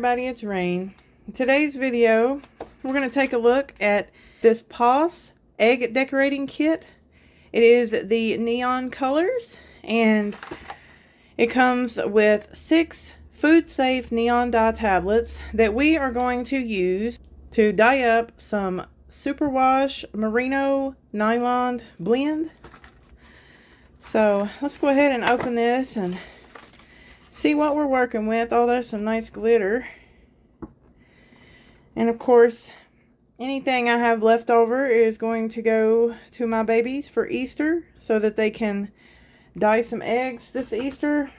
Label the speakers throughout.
Speaker 1: everybody, it's Rain. In today's video, we're going to take a look at this POS egg decorating kit. It is the neon colors, and it comes with 6 food-safe neon dye tablets that we are going to use to dye up some superwash merino nylon blend. So let's go ahead and open this and see what we're working with. Oh, there's some nice glitter. And of course, anything I have left over is going to go to my babies for Easter so that they can dye some eggs this Easter.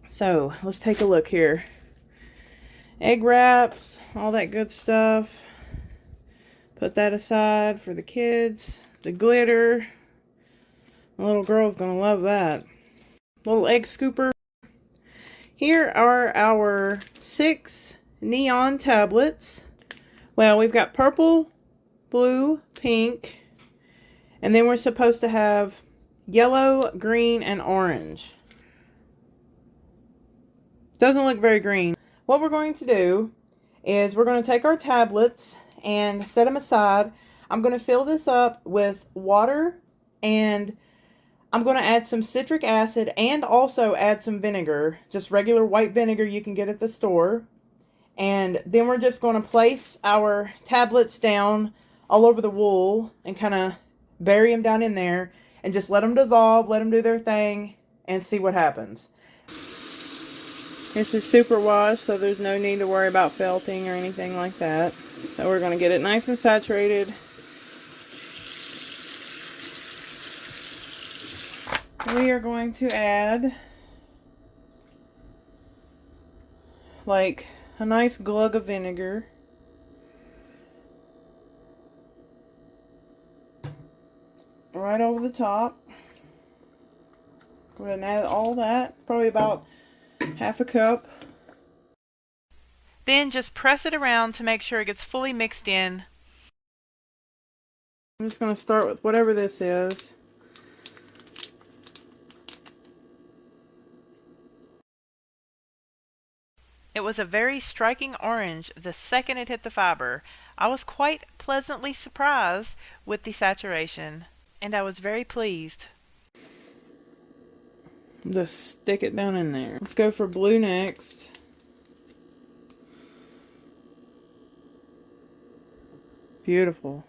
Speaker 1: So let's take a look here. Egg wraps, all that good stuff. Put that aside for the kids. The glitter. My little girl's gonna love that. Little egg scooper. Here are our 6 neon tablets. Well, we've got purple, blue, pink, and then we're supposed to have yellow, green, and orange. Doesn't look very green. What we're going to do is we're going to take our tablets and set them aside. I'm going to fill this up with water, and I'm going to add some citric acid and also add some vinegar, just regular white vinegar you can get at the store. And then we're just going to place our tablets down all over the wool and kind of bury them down in there and just let them dissolve, let them do their thing, and see what happens. This is super wash, so there's no need to worry about felting or anything like that. So we're going to get it nice and saturated. We are going to add like a nice glug of vinegar. Right over the top. Go ahead and add all that, probably about half a cup. Then just press it around to make sure it gets fully mixed in. I'm just going to start with whatever this is. It was a very striking orange the second it hit the fiber. I was quite pleasantly surprised with the saturation, and I was very pleased. Just stick it down in there. Let's go for blue next. Beautiful.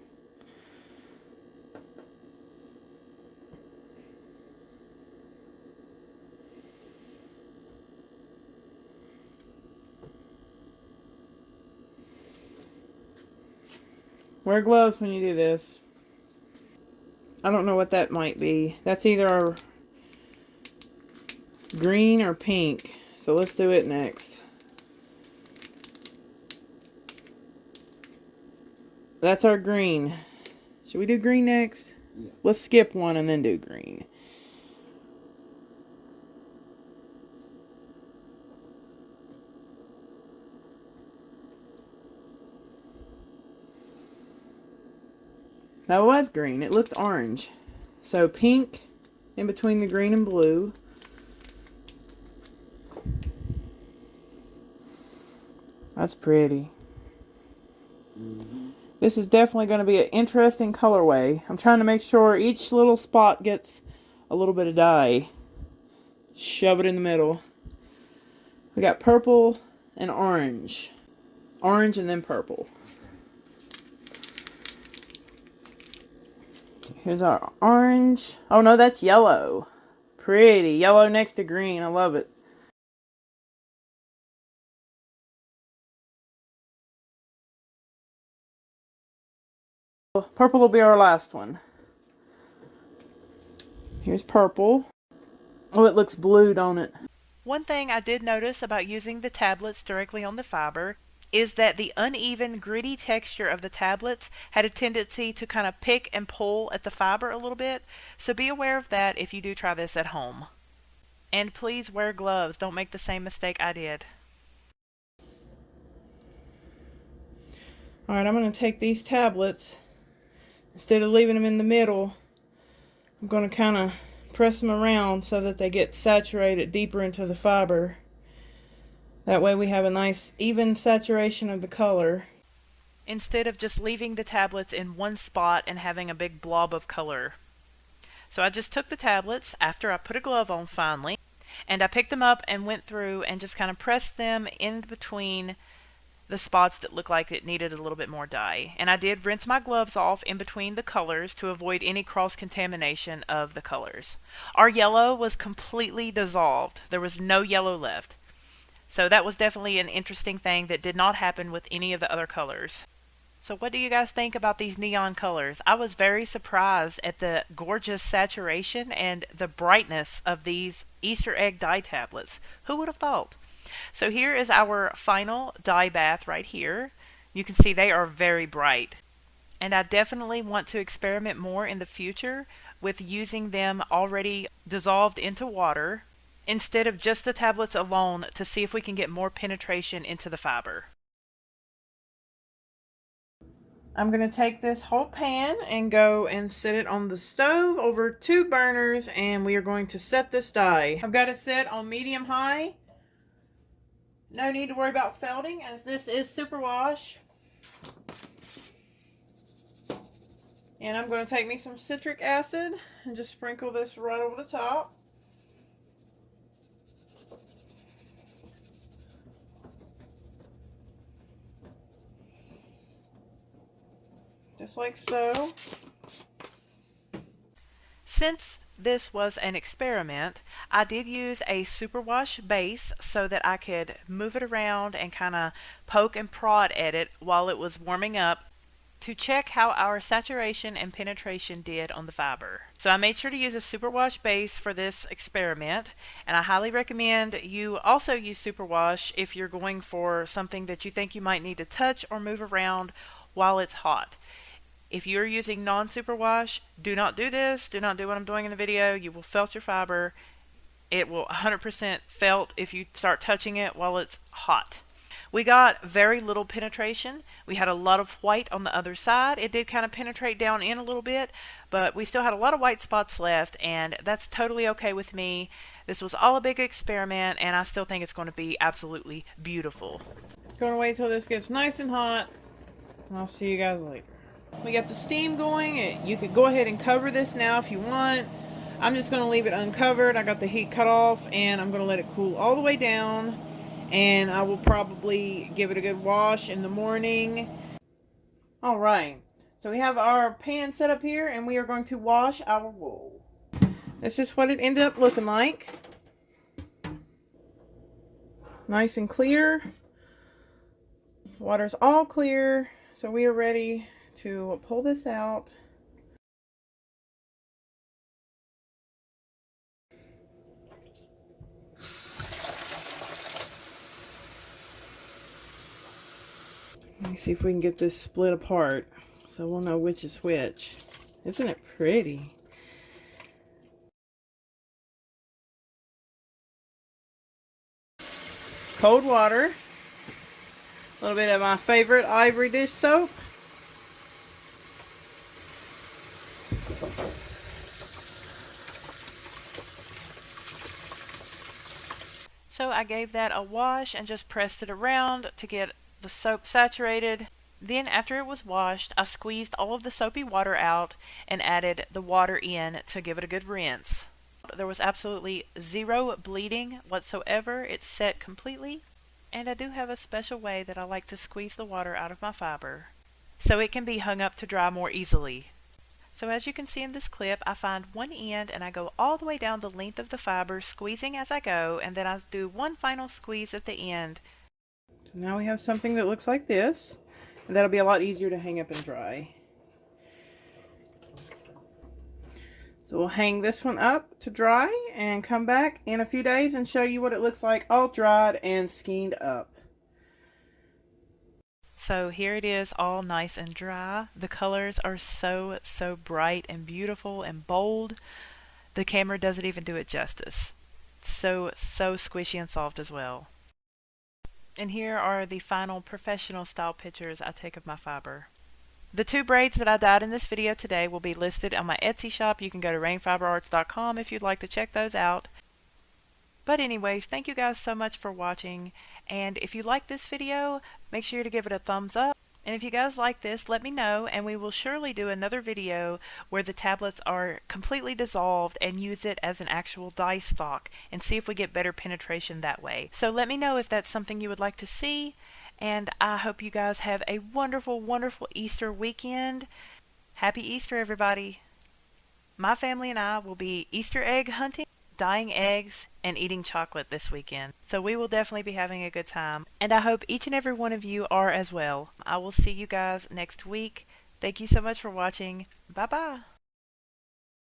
Speaker 1: Wear gloves when you do this. I don't know what that might be. That's either our green or pink. So let's do it next. That's our green. Should we do green next? Yeah. Let's skip one and then do green. That was green. It looked orange. So pink in between the green and blue. That's pretty. This is definitely going to be an interesting colorway. I'm trying to make sure each little spot gets a little bit of dye. Shove it in the middle. We got purple and orange. Orange and then purple. Here's our orange. Oh no, that's yellow. Pretty. Yellow next to green. I love it. Purple will be our last one. Here's purple. Oh, it looks blue, don't it? One thing I did notice about using the tablets directly on the fiber is that the uneven, gritty texture of the tablets had a tendency to kind of pick and pull at the fiber a little bit. So be aware of that if you do try this at home. And please wear gloves. Don't make the same mistake I did. Alright, I'm going to take these tablets. Instead of leaving them in the middle, I'm going to kind of press them around so that they get saturated deeper into the fiber. That way we have a nice even saturation of the color, instead of just leaving the tablets in one spot and having a big blob of color. So I just took the tablets after I put a glove on finally, and I picked them up and went through and just kind of pressed them in between the spots that looked like it needed a little bit more dye. And I did rinse my gloves off in between the colors to avoid any cross-contamination of the colors. Our yellow was completely dissolved. There was no yellow left. So that was definitely an interesting thing that did not happen with any of the other colors. So what do you guys think about these neon colors? I was very surprised at the gorgeous saturation and the brightness of these Easter egg dye tablets. Who would have thought? So here is our final dye bath right here. You can see they are very bright. And I definitely want to experiment more in the future with using them already dissolved into water instead of just the tablets alone to see if we can get more penetration into the fiber. I'm going to take this whole pan and go and set it on the stove over 2 burners, and we are going to set this dye. I've got it set on medium high. No need to worry about felting as this is superwash. And I'm going to take me some citric acid and just sprinkle this right over the top. Just like so. Since this was an experiment, I did use a superwash base so that I could move it around and kind of poke and prod at it while it was warming up to check how our saturation and penetration did on the fiber. So I made sure to use a superwash base for this experiment, and I highly recommend you also use superwash if you're going for something that you think you might need to touch or move around while it's hot. If you're using non-superwash, do not do this. Do not do what I'm doing in the video. You will felt your fiber. It will 100% felt if you start touching it while it's hot. We got very little penetration. We had a lot of white on the other side. It did kind of penetrate down in a little bit, but we still had a lot of white spots left, and that's totally okay with me. This was all a big experiment, and I still think it's going to be absolutely beautiful. Going to wait till this gets nice and hot, and I'll see you guys later. We got the steam going. You could go ahead and cover this now if you want. I'm just going to leave it uncovered. I got the heat cut off, and I'm going to let it cool all the way down. And I will probably give it a good wash in the morning. Alright, so we have our pan set up here, and we are going to wash our wool. This is what it ended up looking like. Nice and clear. Water's all clear, so we are ready to pull this out. Let me see if we can get this split apart so we'll know which is which. Isn't it pretty? Cold water. A little bit of my favorite ivory dish soap. So I gave that a wash and just pressed it around to get the soap saturated. Then after it was washed, I squeezed all of the soapy water out and added the water in to give it a good rinse. There was absolutely zero bleeding whatsoever. It set completely. And I do have a special way that I like to squeeze the water out of my fiber so it can be hung up to dry more easily. So as you can see in this clip, I find one end and I go all the way down the length of the fiber, squeezing as I go, and then I do one final squeeze at the end. Now we have something that looks like this, and that'll be a lot easier to hang up and dry. So we'll hang this one up to dry and come back in a few days and show you what it looks like all dried and skeined up. So here it is, all nice and dry. The colors are so bright and beautiful and bold. The camera doesn't even do it justice. So squishy and soft as well. And here are the final professional style pictures I take of my fiber. The 2 braids that I dyed in this video today will be listed on my Etsy shop. You can go to rainfiberarts.com if you'd like to check those out. But anyways, thank you guys so much for watching. And if you like this video, make sure to give it a thumbs up. And if you guys like this, let me know, and we will surely do another video where the tablets are completely dissolved and use it as an actual die stock and see if we get better penetration that way. So let me know if that's something you would like to see, and I hope you guys have a wonderful, wonderful Easter weekend. Happy Easter, everybody. My family and I will be Easter egg hunting, dyeing eggs, and eating chocolate this weekend. So we will definitely be having a good time. And I hope each and every one of you are as well. I will see you guys next week. Thank you so much for watching. Bye bye.